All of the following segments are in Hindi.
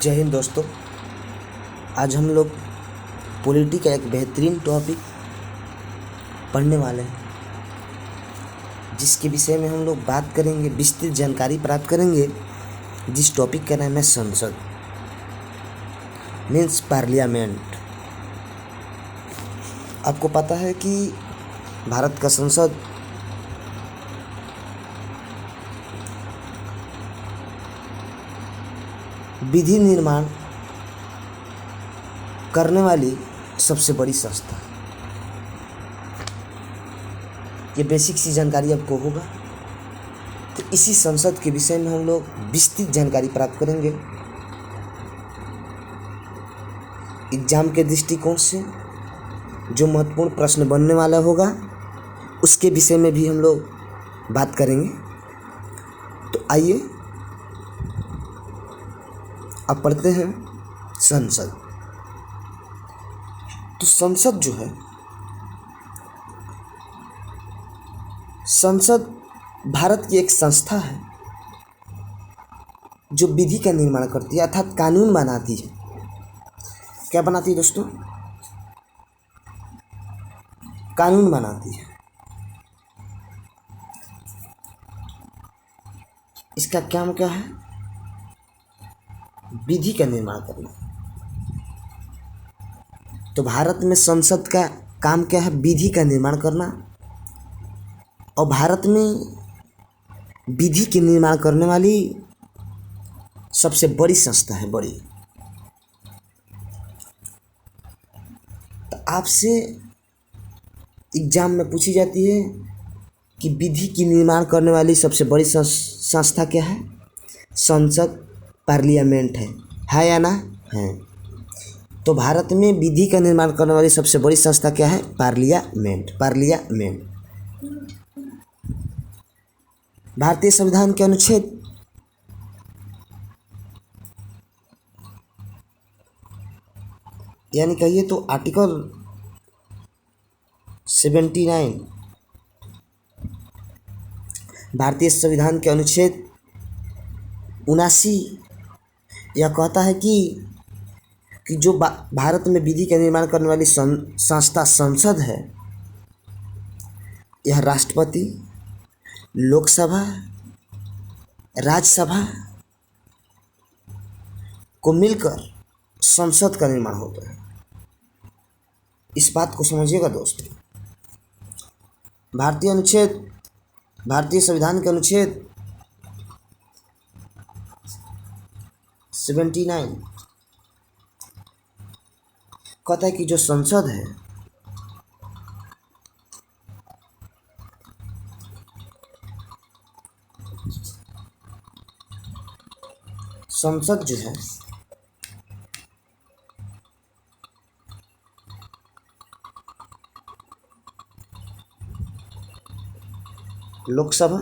जय हिंद दोस्तों। आज हम लोग पॉलिटी का एक बेहतरीन टॉपिक पढ़ने वाले हैं, जिसके विषय में हम लोग बात करेंगे, विस्तृत जानकारी प्राप्त करेंगे। जिस टॉपिक का नाम है संसद, मीन्स पार्लियामेंट। आपको पता है कि भारत का संसद विधि निर्माण करने वाली सबसे बड़ी संस्था है। ये बेसिक सी जानकारी आपको होगा, तो इसी संसद के विषय में हम लोग विस्तृत जानकारी प्राप्त करेंगे। एग्जाम के दृष्टिकोण से जो महत्वपूर्ण प्रश्न बनने वाला होगा, उसके विषय में भी हम लोग बात करेंगे। तो आइए अब पढ़ते हैं संसद। तो संसद जो है, संसद भारत की एक संस्था है जो विधि का निर्माण करती है, अर्थात कानून बनाती है। क्या बनाती है दोस्तों? कानून बनाती है। इसका काम क्या है? विधि का निर्माण करना। तो भारत में संसद का काम क्या है? विधि का निर्माण करना। और भारत में विधि के निर्माण करने वाली सबसे बड़ी संस्था है, बड़ी। तो आपसे एग्जाम में पूछी जाती है कि विधि की निर्माण करने वाली सबसे बड़ी संस्था क्या है? संसद, पार्लियामेंट है या ना? है। तो भारत में विधि का निर्माण करने वाली सबसे बड़ी संस्था क्या है? पार्लियामेंट। पार्लियामेंट। भारतीय संविधान के अनुच्छेद यानी कहिए तो आर्टिकल 79, भारतीय संविधान के अनुच्छेद 79 यह कहता है कि जो भारत में विधि का निर्माण करने वाली संस्था संसद है, यह राष्ट्रपति, लोकसभा, राज्यसभा को मिलकर संसद का निर्माण होता है। इस बात को समझिएगा दोस्तों। भारतीय संविधान के अनुच्छेद 79 कहता है कि जो संसद है, संसद जो है लोकसभा,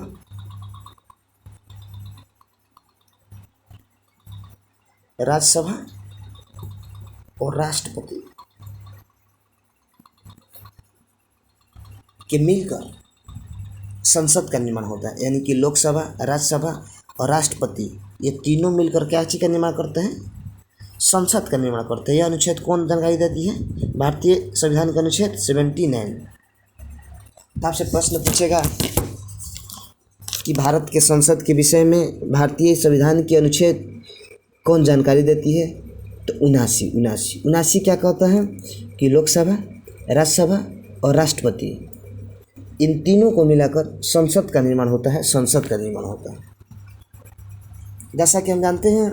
राज्यसभा और राष्ट्रपति के मिलकर संसद का निर्माण होता है। यानी कि लोकसभा, राज्यसभा और राष्ट्रपति, ये तीनों मिलकर क्या चीज़ का निर्माण करते हैं? संसद का निर्माण करते हैं। यह अनुच्छेद कौन जानकारी देती है? भारतीय संविधान का अनुच्छेद 79। तो आपसे प्रश्न पूछेगा कि भारत के संसद के विषय में भारतीय संविधान के अनुच्छेद कौन जानकारी देती है? तो 79 क्या कहता है कि लोकसभा, राज्यसभा और राष्ट्रपति, इन तीनों को मिलाकर संसद का निर्माण होता है। संसद का निर्माण होता है। जैसा कि हम जानते हैं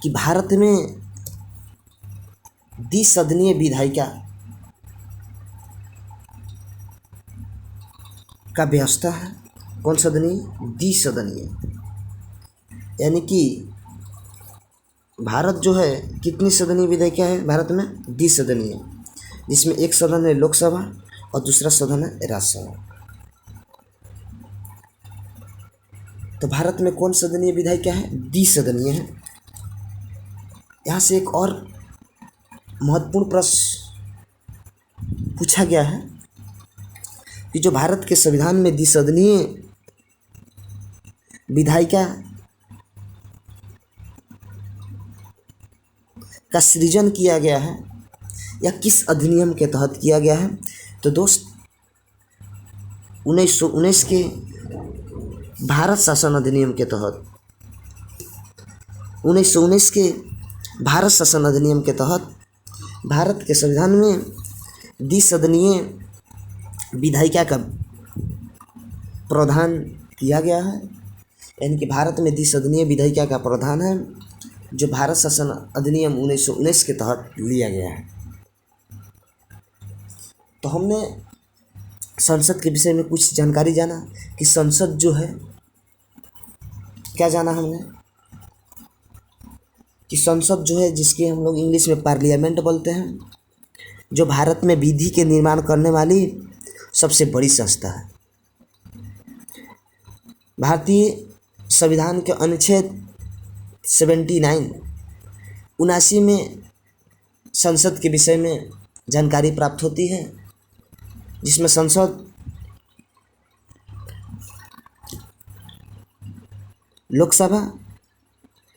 कि भारत में द्विसदनीय विधायिका का व्यवस्था है। कौन सदनीय? द्विसदनीय। यानी कि भारत जो है, कितनी सदनीय विधायिका है भारत में? द्विसदनीय, जिसमें एक सदन है लोकसभा और दूसरा सदन है राज्यसभा। तो भारत में कौन सदनीय विधायिका है? द्विसदनीय है। यहाँ से एक और महत्वपूर्ण प्रश्न पूछा गया है कि जो भारत के संविधान में द्विसदनीय विधायिका का सृजन किया गया है या किस अधिनियम के तहत किया गया है? तो दोस्त 1919 के भारत शासन अधिनियम के तहत 1919 के भारत शासन अधिनियम के तहत भारत के संविधान में द्विसदनीय विधायिका का प्रावधान किया गया है। यानी कि भारत में द्विसदनीय विधायिका का प्रावधान है जो भारत शासन अधिनियम 1919 के तहत लिया गया है। तो हमने संसद के विषय में कुछ जानकारी जाना कि संसद जो है, क्या जाना हमने कि संसद जो है, जिसके हम लोग इंग्लिश में पार्लियामेंट बोलते हैं, जो भारत में विधि के निर्माण करने वाली सबसे बड़ी संस्था है। भारतीय संविधान के अनुच्छेद 79 में संसद के विषय में जानकारी प्राप्त होती है, जिसमें संसद लोकसभा,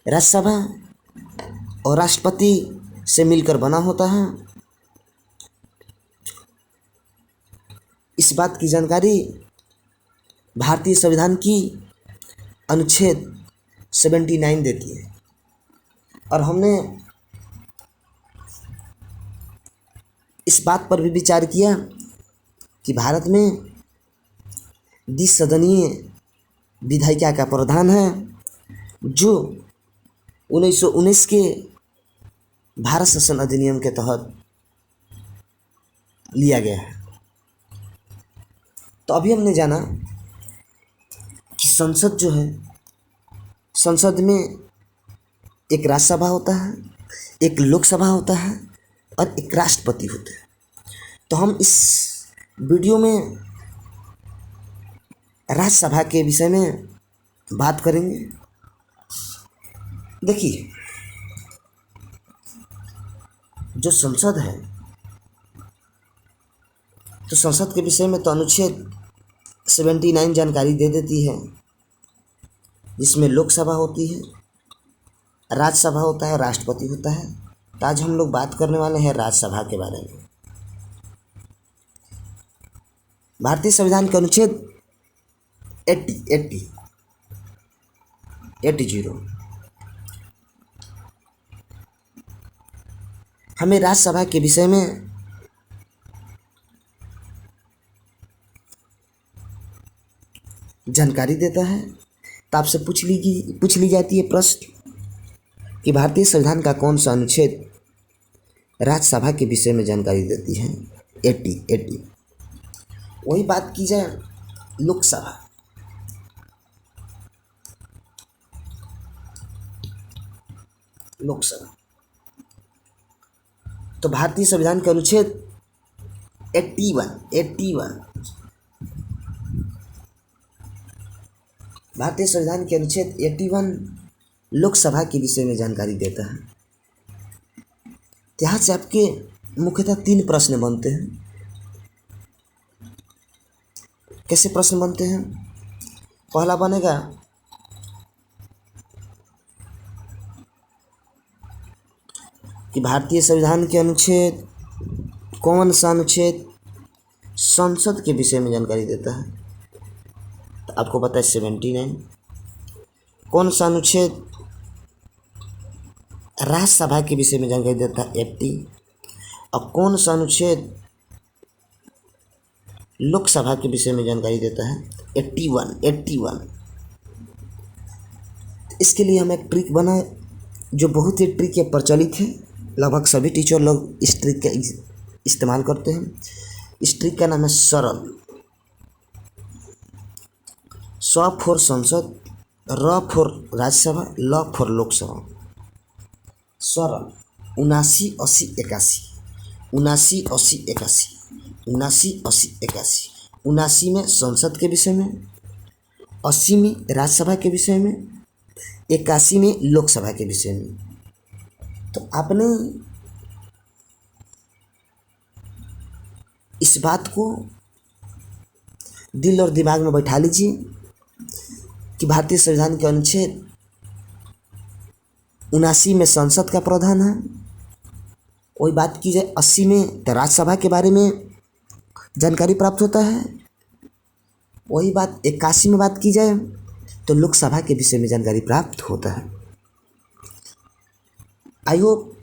राज्यसभा और राष्ट्रपति से मिलकर बना होता है। इस बात की जानकारी भारतीय संविधान की अनुच्छेद 79 देती है। और हमने इस बात पर भी विचार किया कि भारत में द्विसदनीय विधायिका का प्रावधान है जो 1919 के भारत शासन अधिनियम के तहत लिया गया है। तो अभी हमने जाना कि संसद जो है, संसद में एक राज्यसभा होता है, एक लोकसभा होता है और एक राष्ट्रपति होता है। तो हम इस वीडियो में राज्यसभा के विषय में बात करेंगे। देखिए, जो संसद है, तो संसद के विषय में तो अनुच्छेद 79 जानकारी दे देती है, जिसमें लोकसभा होती है, राज्यसभा होता है, राष्ट्रपति होता है। तो आज हम लोग बात करने वाले हैं राज्यसभा के बारे में। भारतीय संविधान के अनुच्छेद 80 हमें राज्यसभा के विषय में जानकारी देता है। तो आपसे पूछ ली जाती है प्रश्न कि भारतीय संविधान का कौन सा अनुच्छेद राज्यसभा के विषय में जानकारी देती है? 80। वही बात की जाए लोकसभा। तो भारतीय संविधान के अनुच्छेद 81 भारतीय संविधान के अनुच्छेद 81 लोकसभा के विषय में जानकारी देता है। यहाँ से आपके मुख्यतः 3 प्रश्न बनते हैं। कैसे प्रश्न बनते हैं? पहला बनेगा कि भारतीय संविधान के अनुच्छेद, कौन सा अनुच्छेद संसद के विषय में जानकारी देता है? तो आपको पता है 79। कौन सा अनुच्छेद राज्यसभा के विषय में जानकारी देता है? 80। और कौन सा अनुच्छेद लोकसभा के विषय में जानकारी देता है? 81। इसके लिए हम एक ट्रिक बनाए जो बहुत ही ट्रिक या प्रचलित है। लगभग सभी टीचर लोग इस ट्रिक का इस्तेमाल करते हैं। इस ट्रिक का नाम है सरल। स फॉर संसद, र फॉर राज्यसभा, ल फॉर लोकसभा। सरल 79 में संसद के विषय में, 80 में राज्यसभा के विषय में, 81 में लोकसभा के विषय में। तो आपने इस बात को दिल और दिमाग में बैठा लीजिए कि भारतीय संविधान के अनुच्छेद 79 में संसद का प्रावधान है, वही बात की जाए 80 में तो राज्यसभा के बारे में जानकारी प्राप्त होता है। वही बात 81 में बात की जाए तो लोकसभा के विषय में जानकारी प्राप्त होता है। आई होप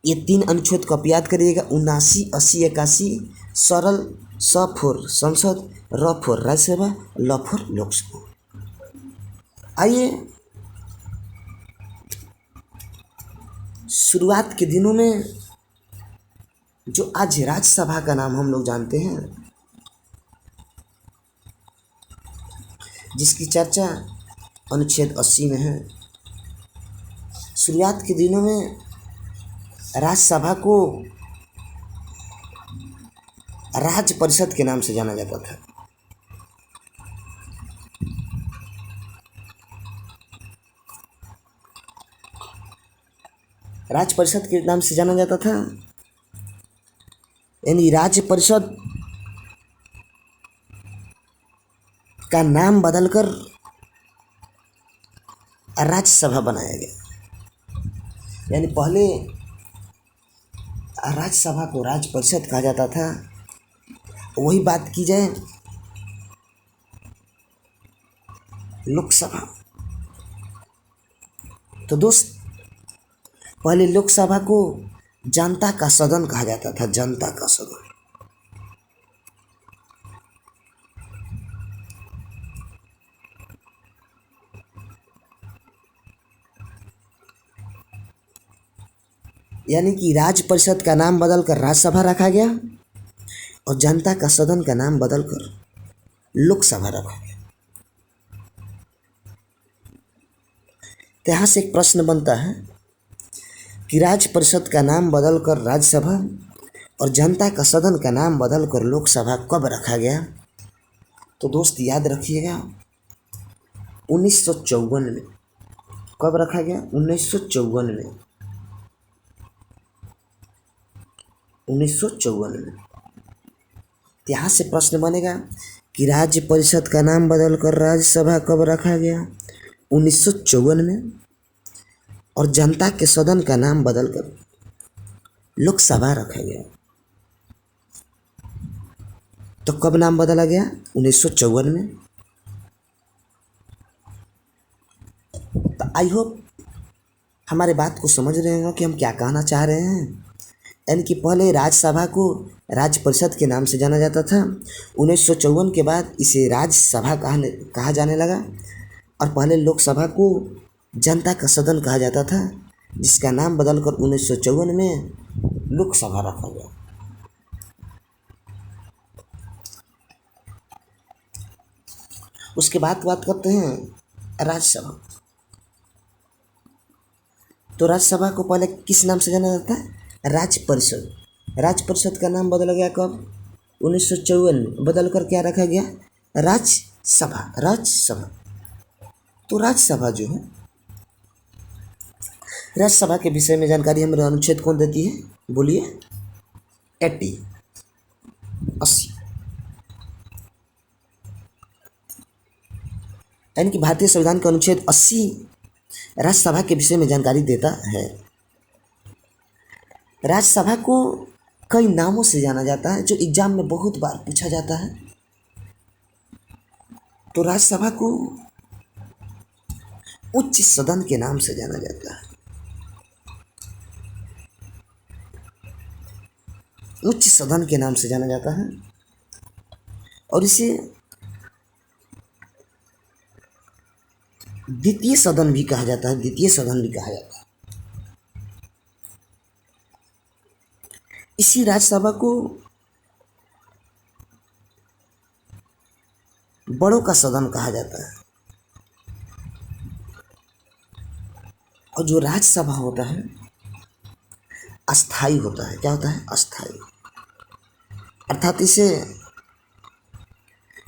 ये 3 अनुच्छेद को आप याद करिएगा, 79, 80, 81। सरल, स फोर संसद, र फोर राज्यसभा, ल फोर लोकसभा। आइए शुरुआत के दिनों में जो आज राज्यसभा का नाम हम लोग जानते हैं, जिसकी चर्चा अनुच्छेद 80 में है, शुरुआत के दिनों में राज्यसभा को राज्य परिषद के नाम से जाना जाता था। राज्य परिषद के नाम से जाना जाता था, यानी राज्य परिषद का नाम बदलकर राज्यसभा बनाया गया। यानी पहले राज्यसभा को राज्य परिषद कहा जाता था। वही बात की जाए लोकसभा, तो दोस्त पहले लोकसभा को जनता का सदन कहा जाता था, जनता का सदन। यानी कि राज्य परिषद का नाम बदलकर राज्यसभा रखा गया और जनता का सदन का नाम बदलकर लोकसभा रखा गया। तो यहाँ से एक प्रश्न बनता है कि राज्य परिषद का नाम बदलकर राज्यसभा और जनता का सदन का नाम बदलकर लोकसभा कब रखा गया? तो दोस्त याद रखिएगा 1954 में। कब रखा गया? 1954 में। 1954 में। यहाँ से प्रश्न बनेगा कि राज्य परिषद का नाम बदलकर राज्यसभा कब रखा गया? 1954 में। और जनता के सदन का नाम बदलकर लोकसभा रखा गया। तो कब नाम बदला गया? 1954 में। तो आई होप हमारे बात को समझ रहे हैं कि हम क्या कहना चाह रहे हैं। यानी कि पहले राज्यसभा को राज्य परिषद के नाम से जाना जाता था। 1954 के बाद इसे राज्यसभा कहा जाने लगा और पहले लोकसभा को जनता का सदन कहा जाता था, जिसका नाम बदलकर 1954 में लोकसभा रखा गया। उसके बाद बात करते हैं राज्यसभा। तो राज्यसभा को पहले किस नाम से जाना जाता है? राज्य परिषद। राज्य परिषद का नाम बदला गया कब? 1954 में। बदलकर क्या रखा गया? राज्यसभा। राज्यसभा। तो राज्यसभा जो है, राज्यसभा के विषय में जानकारी हमें अनुच्छेद कौन देती है? बोलिए। 80। यानी कि भारतीय संविधान का अनुच्छेद 80 राज्यसभा के विषय में जानकारी देता है। राज्यसभा को कई नामों से जाना जाता है, जो एग्जाम में बहुत बार पूछा जाता है। तो राज्यसभा को उच्च सदन के नाम से जाना जाता है। उच्च सदन के नाम से जाना जाता है और इसे द्वितीय सदन भी कहा जाता है। द्वितीय सदन भी कहा जाता है। इसी राज्यसभा को बड़ों का सदन कहा जाता है। और जो राज्यसभा होता है अस्थाई होता है। क्या होता है? अस्थाई। अर्थात इसे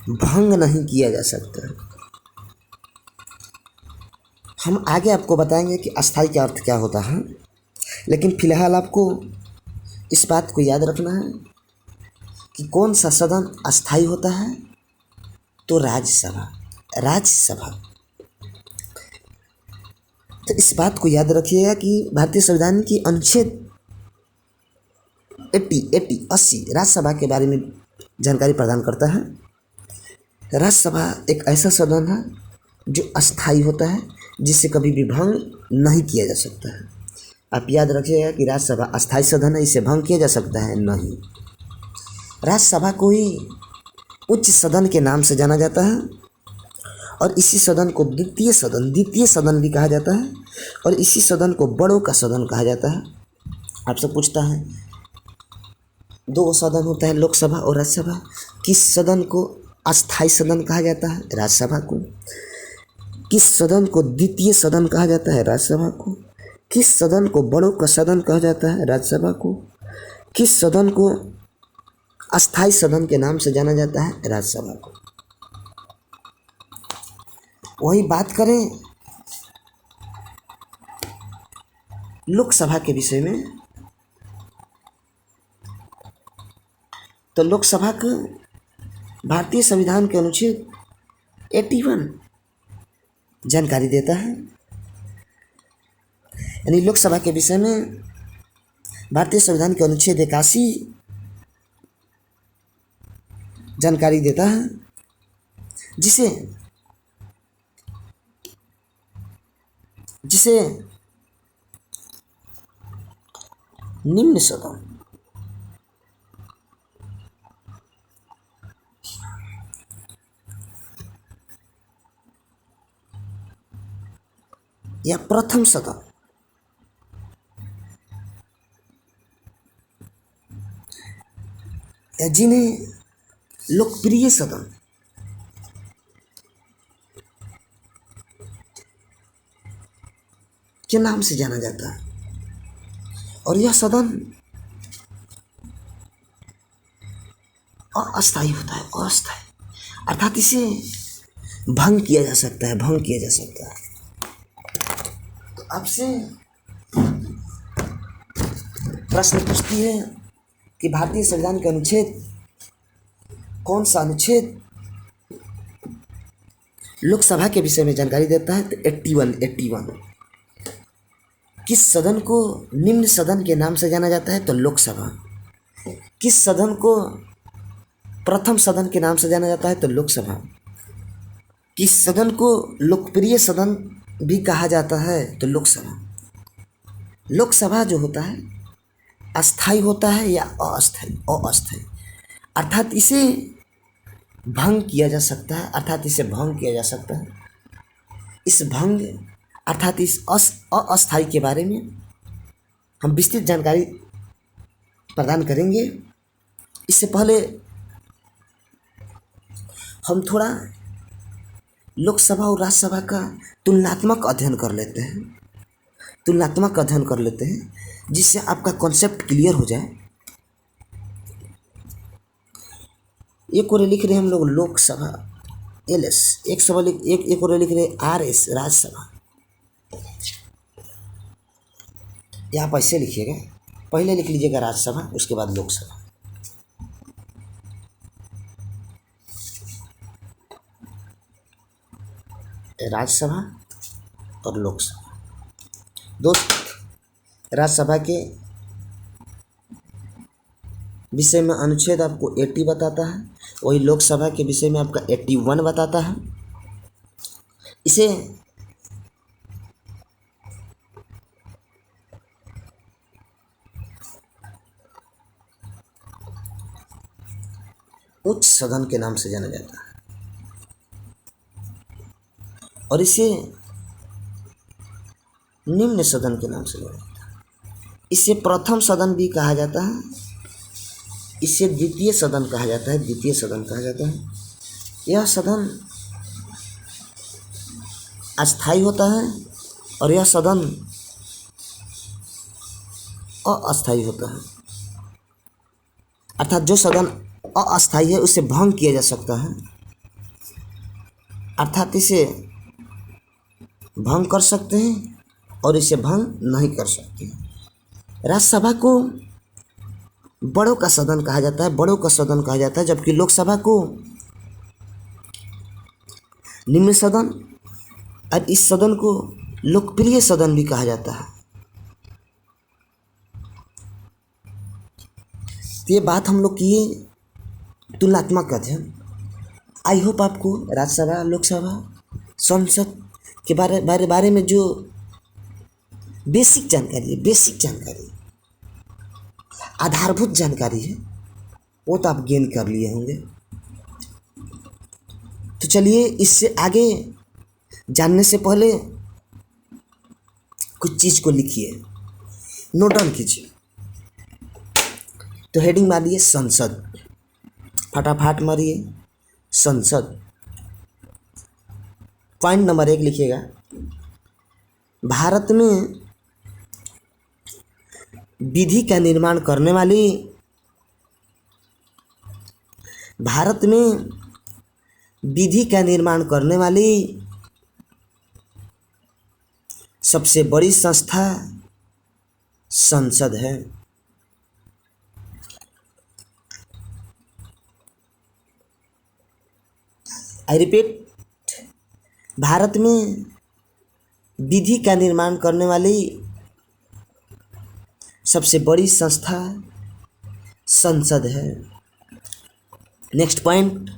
भंग नहीं किया जा सकता। हम आगे आपको बताएंगे कि अस्थाई का अर्थ क्या होता है, लेकिन फिलहाल आपको इस बात को याद रखना है कि कौन सा सदन अस्थाई होता है? तो राज्यसभा। राज्यसभा। तो इस बात को याद रखिएगा कि भारतीय संविधान की अनुच्छेद 80 80 राज्यसभा के बारे में जानकारी प्रदान करता है। राज्यसभा एक ऐसा सदन है जो अस्थायी होता है, जिसे कभी भी भंग नहीं किया जा सकता है। आप याद रखिएगा कि राज्यसभा अस्थायी सदन है, इसे भंग किया जा सकता है नहीं। राज्यसभा को ही उच्च सदन के नाम से जाना जाता है और इसी सदन को द्वितीय सदन भी कहा जाता है और इसी सदन को बड़ों का सदन कहा जाता है। आपसे पूछता है, दो सदन होता है, लोकसभा और राज्यसभा, किस सदन को अस्थायी सदन कहा जाता है? राज्यसभा को। किस सदन को द्वितीय सदन कहा जाता है? राज्यसभा को। किस सदन को बड़ों का सदन कहा जाता है? राज्यसभा को। किस सदन को अस्थायी सदन के नाम से जाना जाता है? राज्यसभा को। वही बात करें लोकसभा के विषय में, तो लोकसभा को भारतीय संविधान के अनुच्छेद 81 जानकारी देता है। यानी लोकसभा के विषय में भारतीय संविधान के अनुच्छेद 81 जानकारी देता है, जिसे निम्न सदन या प्रथम सदन या जिन्हें लोकप्रिय सदन के नाम से जाना जाता है। और यह सदन अस्थायी होता है, अस्थायी, अर्थात इसे भंग किया जा सकता है, तो आपसे प्रश्न पूछती है कि भारतीय संविधान के अनुच्छेद, कौन सा अनुच्छेद लोकसभा के विषय में जानकारी देता है? तो 81। किस सदन को निम्न सदन के नाम से जाना जाता है? तो लोकसभा। किस सदन को प्रथम सदन के नाम से जाना जाता है? तो लोकसभा। किस सदन को लोकप्रिय सदन भी कहा जाता है? तो लोकसभा। लोकसभा जो होता है अस्थायी होता है या अस्थायी, अर्थात इसे भंग किया जा सकता है, इस भंग अर्थात इस अस्थायी के बारे में हम विस्तृत जानकारी प्रदान करेंगे। इससे पहले हम थोड़ा लोकसभा और राज्यसभा का तुलनात्मक अध्ययन कर लेते हैं, जिससे आपका कॉन्सेप्ट क्लियर हो जाए। एक और लिख रहे हैं हम लोग लोकसभा LS, एक और लिख रहे हैं RS राज्यसभा। यहाँ पर ऐसे लिखिएगा, पहले लिख लीजिएगा राज्यसभा, उसके बाद लोकसभा। राज्यसभा और लोकसभा। दोस्त, राज्यसभा के विषय में अनुच्छेद आपको 80 बताता है, वही लोकसभा के विषय में आपका 81 बताता है। इसे उच्च सदन के नाम से जाना जाता है और इसे निम्न सदन के नाम से जाना जाता है। इसे प्रथम सदन भी कहा जाता है, इसे द्वितीय सदन कहा जाता है। यह सदन अस्थायी होता है और यह सदन अस्थायी होता है, अर्थात जो सदन अस्थायी है उसे भंग किया जा सकता है, अर्थात इसे भंग कर सकते हैं और इसे भंग नहीं कर सकते हैं। राज्यसभा को बड़ों का सदन कहा जाता है, जबकि लोकसभा को निम्न सदन और इस सदन को लोकप्रिय सदन भी कहा जाता है। तो ये बात हम लोग किए तुलनात्मक अध्ययन। आई होप आपको राज्यसभा, लोकसभा, संसद के बारे में जो बेसिक जानकारी आधारभूत जानकारी है वो तो आप गेन कर लिए होंगे। तो चलिए इससे आगे जानने से पहले कुछ चीज़ को लिखिए, नोट डाउन कीजिए। तो हेडिंग मारिए संसद, फटाफट मारिए संसद। पॉइंट नंबर 1 लिखिएगा, भारत में विधि का निर्माण करने वाली, भारत में विधि का निर्माण करने वाली सबसे बड़ी संस्था संसद है। आई रिपीट, भारत में विधि का निर्माण करने वाली सबसे बड़ी संस्था संसद है। नेक्स्ट पॉइंट,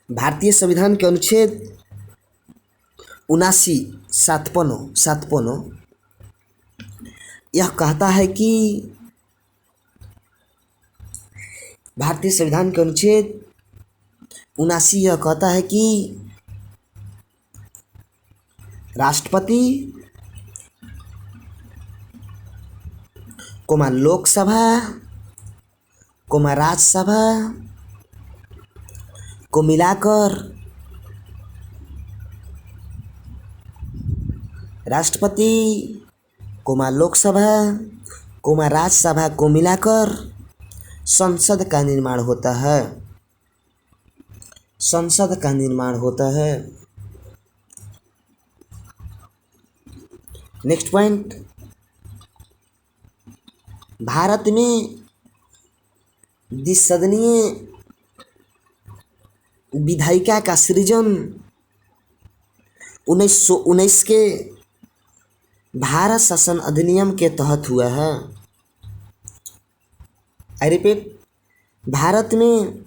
भारतीय संविधान के अनुच्छेद 79 यह कहता है कि भारतीय संविधान के अनुच्छेद 79 यह कहता है कि राष्ट्रपति लोकसभा राज्यसभा को मिलाकर राष्ट्रपति लोकसभा राज्यसभा को मिलाकर संसद का निर्माण होता है। संसद का निर्माण होता है। नेक्स्ट पॉइंट, भारत में द्विसदनीय विधायिका का सृजन 1919 के भारत शासन अधिनियम के तहत हुआ है। आई रिपीट, भारत में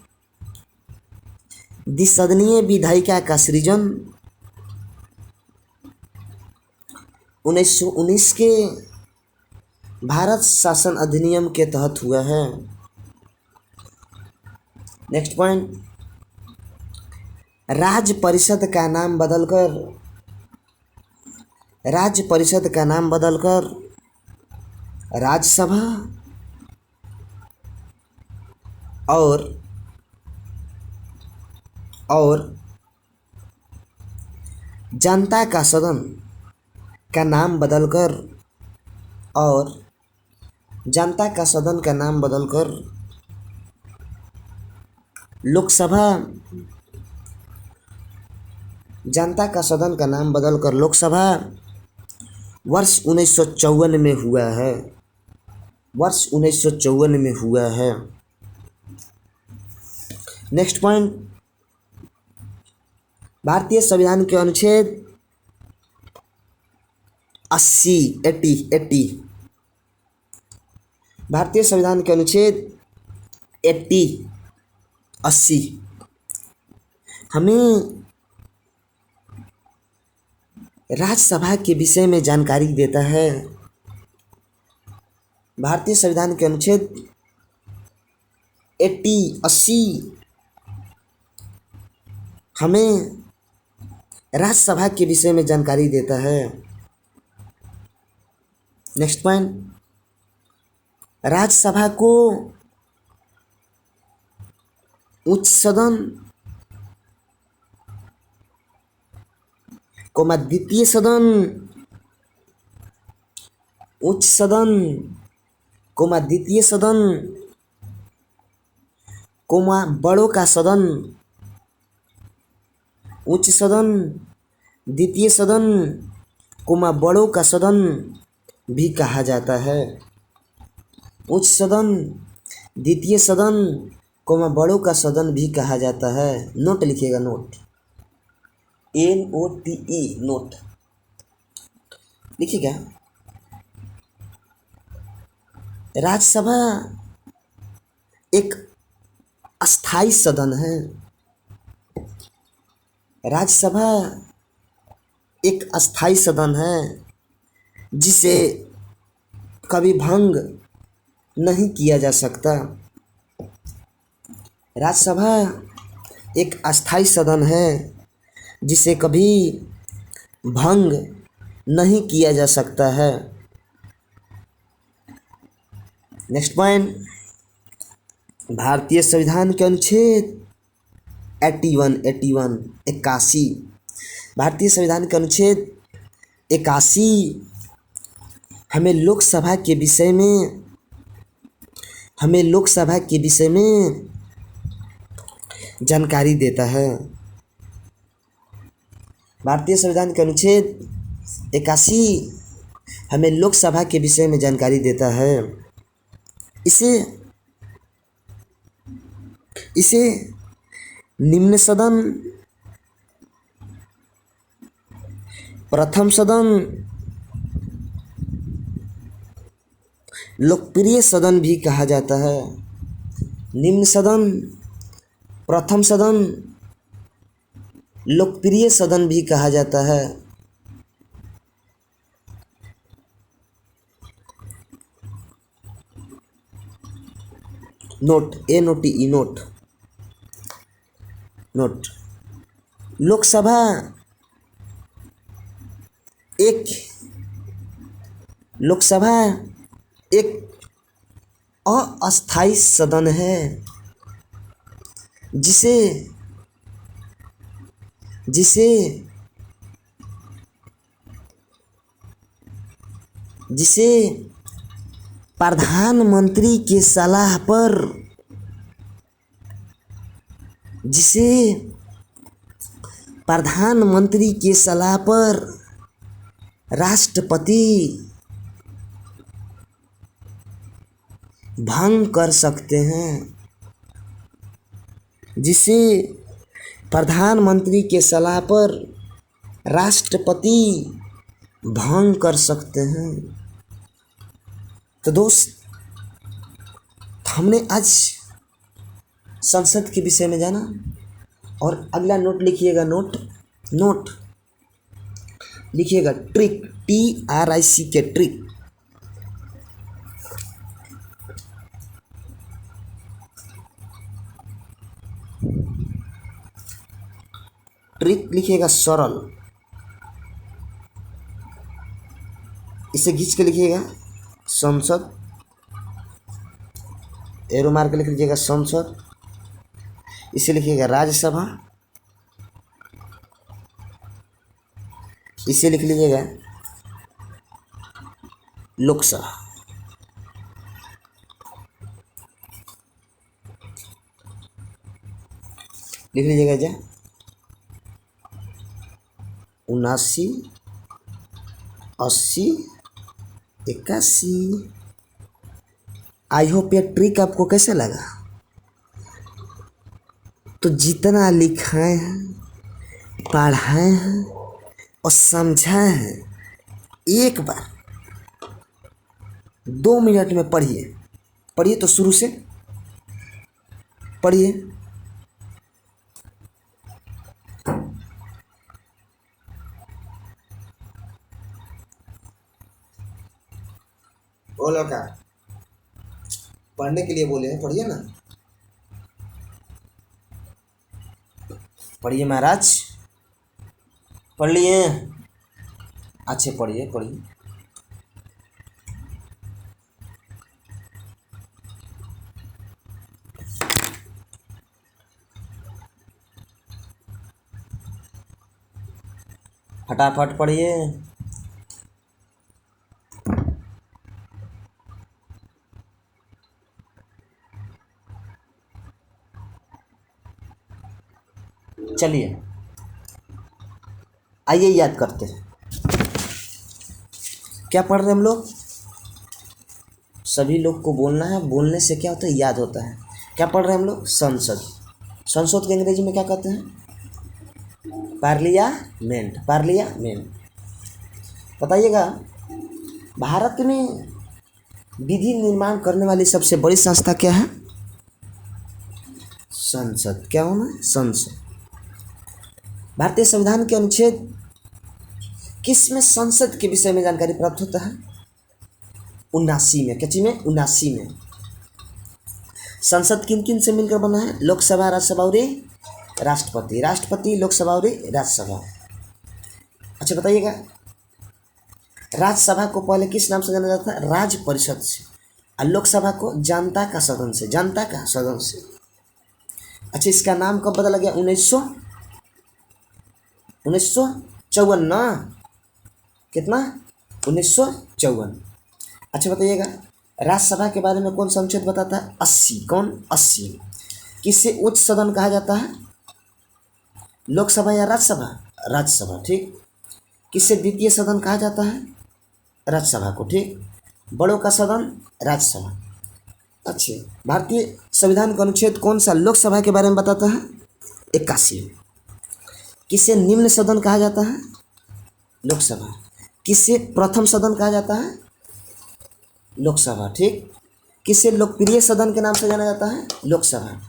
द्विसदनीय विधायिका का सृजन 1919 के भारत शासन अधिनियम के तहत हुआ है। नेक्स्ट पॉइंट, राज्य परिषद का नाम बदलकर राज्यसभा और जनता का सदन का नाम बदलकर लोकसभा, जनता का सदन का नाम बदलकर लोकसभा वर्ष 1954 में हुआ है। वर्ष 1954 में हुआ है। नेक्स्ट पॉइंट, भारतीय संविधान के अनुच्छेद 80 भारतीय संविधान के अनुच्छेद 80 हमें राज्यसभा के विषय में जानकारी देता है। भारतीय संविधान के अनुच्छेद 80 हमें राज्यसभा के विषय में जानकारी देता है। नेक्स्ट पॉइंट, राज्यसभा को उच्च सदन द्वितीय सदन, उच्च सदन द्वितीय सदन बड़ों का सदन, उच्च सदन द्वितीय सदन बड़ों का सदन भी कहा जाता है। उच्च सदन द्वितीय सदन बड़ों का सदन भी कहा जाता है। नोट लिखिएगा, नोट। NOTE नोट लिखिएगा। राज्यसभा एक अस्थाई सदन है। राज्यसभा एक अस्थाई सदन है जिसे कभी भंग नहीं किया जा सकता। राज्यसभा एक अस्थाई सदन है जिसे कभी भंग नहीं किया जा सकता है। नेक्स्ट पॉइंट, भारतीय संविधान के अनुच्छेद 81 भारतीय संविधान के अनुच्छेद 81 हमें लोकसभा के विषय में जानकारी देता है। भारतीय संविधान के अनुच्छेद 81 हमें लोकसभा के विषय में जानकारी देता है। इसे निम्न सदन, प्रथम सदन, लोकप्रिय सदन भी कहा जाता है। निम्न सदन, प्रथम सदन, लोकप्रिय सदन भी कहा जाता है। नोट, NOTE नोट, लोकसभा एक अस्थाई सदन है जिसे प्रधानमंत्री के सलाह पर राष्ट्रपति भंग कर सकते हैं। जिसे प्रधानमंत्री के सलाह पर राष्ट्रपति भंग कर सकते हैं। तो दोस्त, हमने आज संसद के विषय में जाना। और अगला नोट लिखिएगा। नोट लिखिएगा ट्रिक, TRIC के ट्रिक। ट्रिक लिखिएगा सरल, इसे खींच के लिखिएगा संसद, एरो मार के लिख लीजिएगा संसद। इसे लिखिएगा राज्यसभा, इसे लिख लीजिएगा लोकसभा। लिख लीजिएगा जा 79, 80, 81। आई होप ये ट्रिक आपको कैसे लगा। तो जितना लिखाए हैं, पढ़ाए हैं और समझाए हैं, एक बार 2 मिनट में पढ़िए तो शुरू से पढ़िए। बोलो क्या पढ़ने के लिए बोले हैं, पढ़िए ना, पढ़िए महाराज, पढ़ लिए। अच्छे पढ़िए। फटाफट पढ़िए। चलिए आइए याद करते हैं। क्या पढ़ रहे हैं हम लोग? सभी लोग को बोलना है, बोलने से क्या होता है, याद होता है। क्या पढ़ रहे हैं हम लोग? संसद के अंग्रेजी में क्या कहते हैं? Parliament, parliament. बताइएगा, भारत में विधि निर्माण करने वाली सबसे बड़ी संस्था क्या है? संसद। क्या होना है? संसद। भारतीय संविधान के अनुच्छेद किस में संसद के विषय में जानकारी प्राप्त होता है? 79 में। क्या चीज में? 79 में। संसद किन किन से मिलकर बना है? लोकसभा, राज्यसभा और राष्ट्रपति। राष्ट्रपति, लोकसभा और राज्यसभा। अच्छा बताइएगा, राज्यसभा को पहले किस नाम से जाना जाता था? राज्य परिषद से। और लोकसभा को जनता का सदन से, जनता का सदन से। अच्छा, इसका नाम कब बदला गया? 1954 ना? कितना? 1954। अच्छा बताइएगा, राज्यसभा के बारे में कौन सा अनुच्छेद बताता है? 80। कौन? 80। किसे उच्च सदन कहा जाता है? लोकसभा या राज्यसभा? राज्यसभा। ठीक। किसे द्वितीय सदन कहा जाता है? राज्यसभा को। ठीक। बड़ों का सदन राज्यसभा। अच्छे, भारतीय संविधान का अनुच्छेद कौन सा लोकसभा के बारे में बताता है? 81। किसे निम्न सदन कहा जाता है? लोकसभा। किसे प्रथम सदन कहा जाता है? लोकसभा। ठीक। किसे लोकप्रिय सदन के नाम से जाना जाता है? लोकसभा।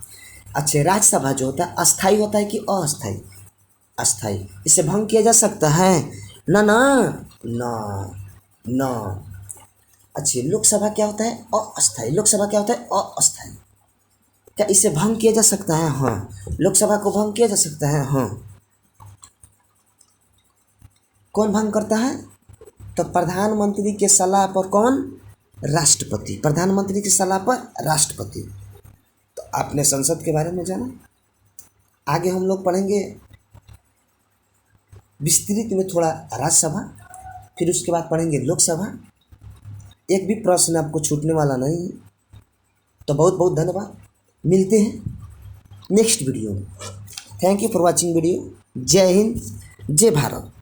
अच्छे, राज्यसभा जो होता है अस्थाई होता है कि अस्थाई? अस्थाई। इसे भंग किया जा सकता है? ना ना ना ना। अच्छे, लोकसभा क्या होता है? अस्थाई। लोकसभा क्या होता है? अस्थाई। क्या इसे भंग किया जा सकता है? हाँ, लोकसभा को भंग किया जा सकता है। हाँ। कौन भंग करता है? तो प्रधानमंत्री के सलाह पर कौन? राष्ट्रपति। प्रधानमंत्री की सलाह पर राष्ट्रपति। तो आपने संसद के बारे में जाना। आगे हम लोग पढ़ेंगे विस्तृत में थोड़ा राज्यसभा, फिर उसके बाद पढ़ेंगे लोकसभा। एक भी प्रश्न आपको छूटने वाला नहीं है। तो बहुत बहुत धन्यवाद। मिलते हैं नेक्स्ट वीडियो में। Thank you for watching video. जय हिंद, जय भारत।